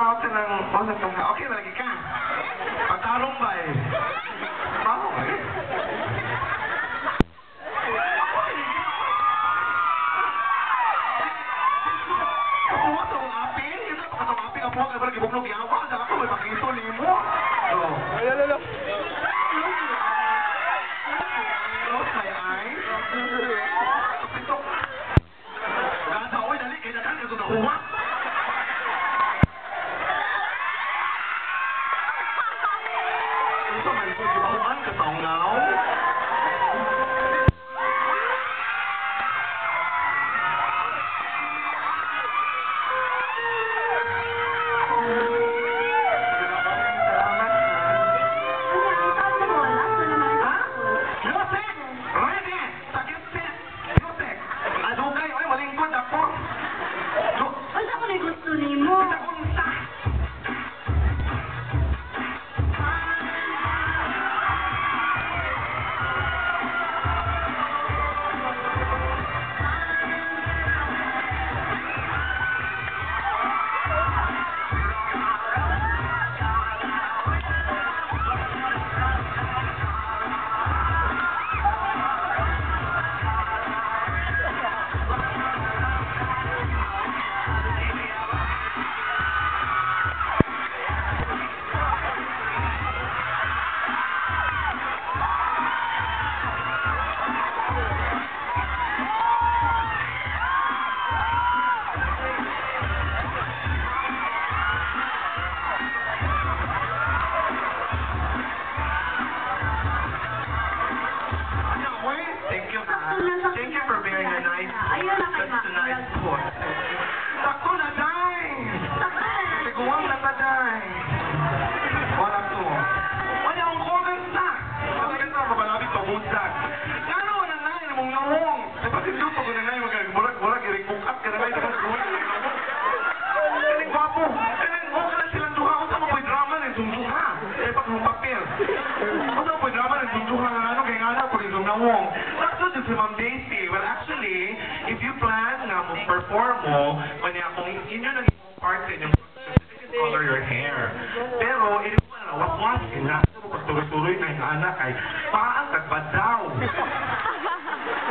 ka ng... Okay, lagi ka. Pagtarong ba eh? Tarong eh. Kapuha sa mga aping? Ito, pagka sa mga aping, kapuha ka ba nag-ibuklog yawa? Ako, may pakito ni mo. So, close my eyes. Ito. Ganda, oy, dali, kaya na ka ito nakuha. Ito, man, ito, ibahuan ka sa ungaw. Thank you for bearing a nice foot. Sakto na, day! Tiguang na ka, day! Wala to. Wala akong comments na! Kasi ito, mabalabit pabundag. Kano na na, yung mong nawong. Eh, pati ito, pag na na, magbulag, irikbukat ka na na, ito ka gawin. Kaling gwapo. Kaling okay lang silang duha. Kung saan mo po'y drama ng sumduha. Eh, pag mong papel. Kung saan mo po'y drama ng sumduha nga ano, kaya nga na, pag yung nawong. Si Ma'am Daisy. Well, actually, if you plan na mag-perform mo, kanya kung inyo naging part in yung color your hair. Pero, hindi mo na, was ina. Pagtuloy-tuloy na yung anak ay, paang kagbadaw.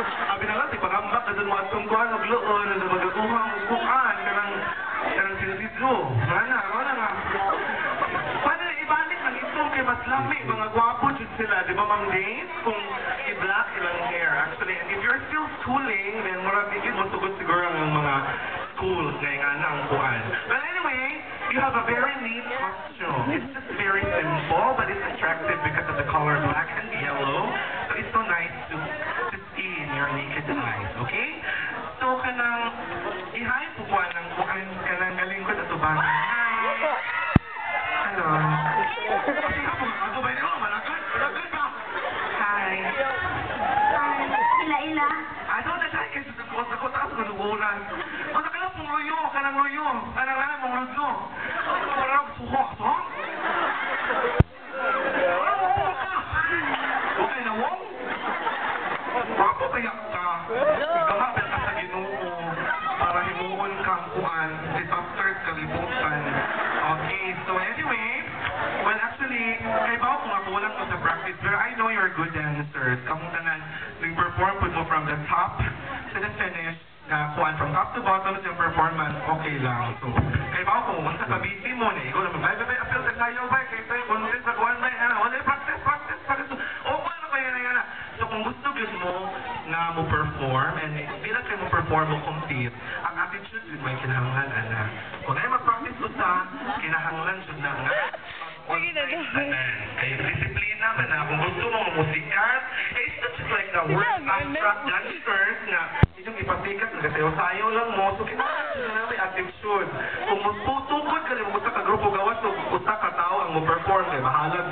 Sabi na lang, ipagambak na doon mga tungkuhan, nagloon, na magaguhang, magbukaan, kanang sinasidlo. Mana nga. Paano na ibalik ang itong kay mas lami, mga gwapo dyan sila, di ba Ma'am Daisy? Kung i-black ilang hair. Actually, and if you're still schooling, then marabigin mo tugod siguro ang mga schools na yung ang kuhan. But anyway, you have a very neat costume. It's just very simple, but it's attractive because of the color black and yellow. So it's so nice to see in your naked eyes, okay? So, kanang ihay po kuhan ng kuhan, kanang galing ko na ito ba? Hello. Ako ba niyo? Malakad ka? Hi. Ila. Ano na siya? Kasi sa kota ako nanugulan. Ano ka lang pong luyo? Kanang luyo. Kanang lang mong luyo. Wala lang suho. So? Okay na wong? Wapo kaya ka? Igamapit ka sa Ginoo para himuon kang kuan. Disaster kalibutan. Okay, so anyway, well actually, kay Bao kung ako walang ko sa practice, pero I know you're good dancers. Kamong tanan, nag-perform po mo from the top to the finish, na kuan from top to bottom sa performance, okay lang. So, kay Bao kung sa kabisi mo na, ikaw naman, bye, apil sa kayo ba, kay tayo, content sa kuan ba, wala, practice. O, paano ba yan? So, kung gusto mo na mo perform, and bilang kayo mo perform mo compete, ang attitude yun may kinahanglan, ana. Kung ay mag-practice mo sa kinahanglan, yun na nga. Kaya disiplina man na, kung gusto mo musikat, it's not just like the worst abstract dancers na inyong ipasikat, nagsayaw-sayaw lang mo, so kinahanglan na may attitude. Kung magtutukod ka rin, mag-usta ka grupo gawas, so usta ka tao ang mo perform, kaya mahalag,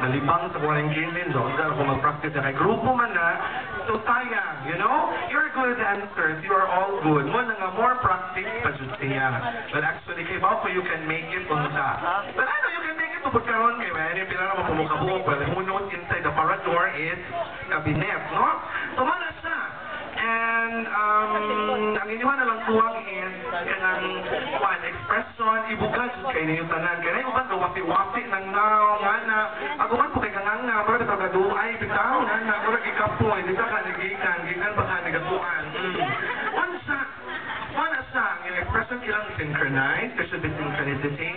nalibang sa kuwaring gilin, so kung mag-practice na kay grupo man na, so sayang, you know? You're good dancers, you are all good. Mo na nga, more practice pa dyan siya. But actually, kay Bao you can make it unta. But I know you can make it tupod karon kay Mary, pila naman pumukabuok, well, who knows inside the parador is cabinet, no? So, mana siya. And, ang inyuhan na lang tuwang is kanang expression accommodation, ibukas kay ninyo tanan. Kaya yung ba, wasi-wasi ng now, nga na. Aguman po kay kanang nga, pero ito kaduay, bitaw, nga na, mura kikapoy, di ka gikan ba ka nagatuan. Wala sa, expression kilang synchronize, kasi bit synchronicity,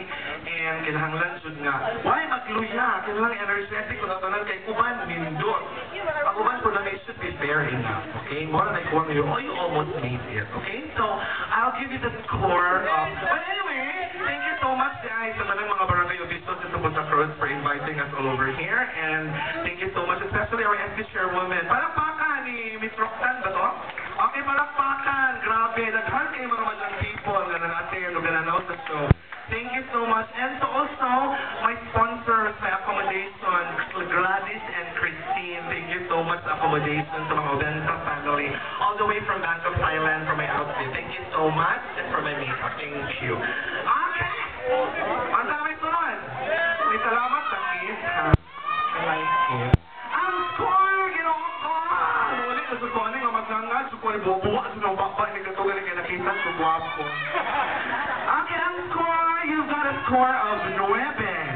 and kinahanglan sud nga, why magluya, kinahanglan energetic, kung natanan kay kuban, nindot. Ang kuban po na may should be fair enough, okay? More like one you, you almost made it, okay? So, I'll give you the score of, but anyway, thank you so much guys sa mga barangay officials sa Punta Cruz for inviting us all over here, and thank you so much, especially our FP chairwoman. Palakpakan ni Miss Roxanne ba to? Okay, palakpakan, grabe, naghan kayo mga madlang people na natin o gananaw sa show. Thank you so much. And so also, my sponsors, my accommodation, Gladys and Christine, thank you so much sa accommodation sa mga Obenta family, all the way from Bangkok, Thailand, for my outfit. Thank you so much, and for my makeup. Thank you. Okay! Ang dami sunod. May salamat sa kiss. I like you. Ang score, ginawa ko! Muli, nasukuhan nga magnangad, sukuhan bubuwa, sunobakbak, nagkatugan na nakita, subuap ko. Okay, ang score, you've got a score of 9.